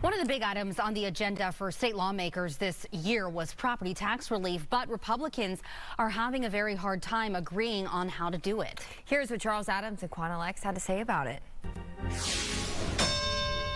One of the big items on the agenda for state lawmakers this year was property tax relief, but Republicans are having a very hard time agreeing on how to do it. Here's what Charles Adams and Quanell had to say about it.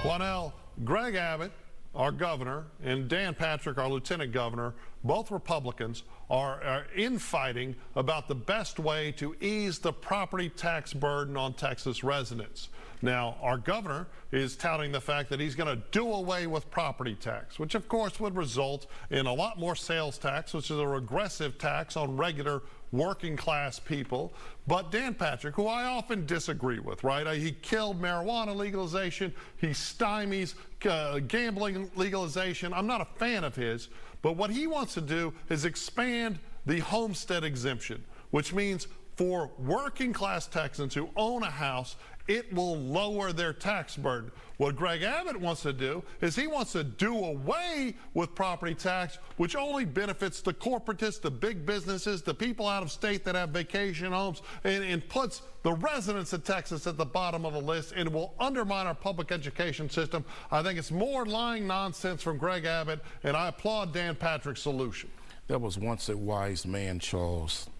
Quanell, Greg Abbott, our governor, and Dan Patrick, our lieutenant governor, both Republicans, are infighting about the best way to ease the property tax burden on Texas residents. Now, our governor is touting the fact that he's going to do away with property tax, which of course would result in a lot more sales tax, which is a regressive tax on regular working class people. But Dan Patrick, who I often disagree with, right? He killed marijuana legalization. He stymies gambling legalization. I'm not a fan of his. But what he wants to do is expand the homestead exemption, which means for working class Texans who own a house, it will lower their tax burden. What Greg Abbott wants to do is he wants to do away with property tax, which only benefits the corporatists, the big businesses, the people out of state that have vacation homes, and puts the residents of Texas at the bottom of the list, and will undermine our public education system. I think it's more lying nonsense from Greg Abbott, and I applaud Dan Patrick's solution. There was once a wise man, Charles,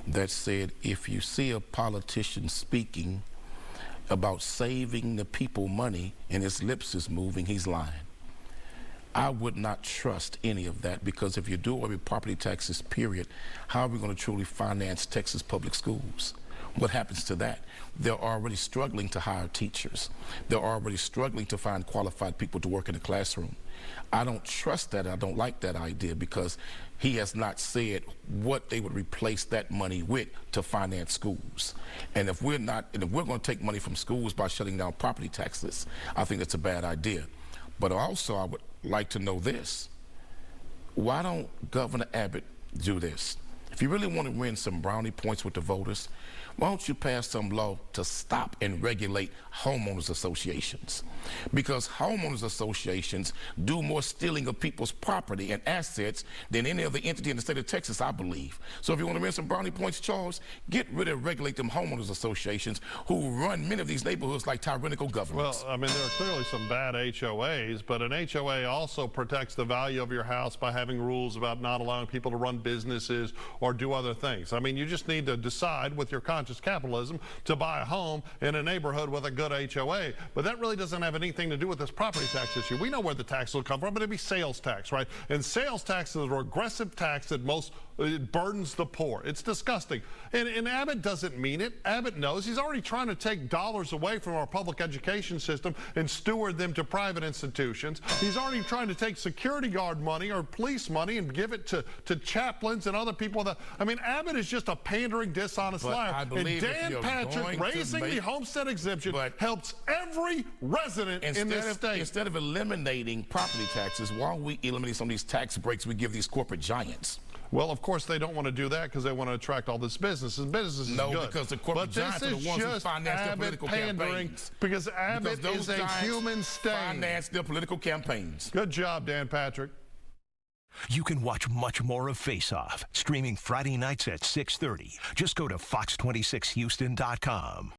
that said, if you see a politician speaking about saving the people money and his lips is moving, he's lying. I would not trust any of that, because if you do away with property taxes, period, how are we going to truly finance Texas public schools? What happens to that? They're already struggling to hire teachers. They're already struggling to find qualified people to work in the classroom. I don't trust that. I don't like that idea, because he has not said what they would replace that money with to finance schools. And if we're going to take money from schools by shutting down property taxes, I think that's a bad idea. But also, I would like to know this. Why don't Governor Abbott do this? If you really want to win some brownie points with the voters, why don't you pass some law to stop and regulate homeowners associations? Because homeowners associations do more stealing of people's property and assets than any other entity in the state of Texas, I believe. So if you want to win some brownie points, Charles, get rid of regulate them homeowners associations who run many of these neighborhoods like tyrannical governments. Well, I mean, there are clearly some bad HOAs, but an HOA also protects the value of your house by having rules about not allowing people to run businesses or do other things. I mean, you just need to decide with your conscious capitalism to buy a home in a neighborhood with a good HOA. But that really doesn't have anything to do with this property tax issue. We know where the tax will come from, but it'd be sales tax, right? And sales tax is a regressive tax that it burdens the poor. It's disgusting. And Abbott doesn't mean it. Abbott knows. He's already trying to take dollars away from our public education system and steward them to private institutions. He's already trying to take security guard money or police money and give it to chaplains and other people. I mean, Abbott is just a pandering, dishonest liar. And Dan Patrick raising the homestead exemption helps every resident in this state. Instead of eliminating property taxes, why don't we eliminate some of these tax breaks we give these corporate giants? Well, of course, they don't want to do that because they want to attract all this business. And business is good. No, because the corporate giants are the ones who finance their political campaigns. Because Abbott is a human stain. Finance their political campaigns. Good job, Dan Patrick. You can watch much more of Faceoff, streaming Friday nights at 6:30. Just go to fox26houston.com.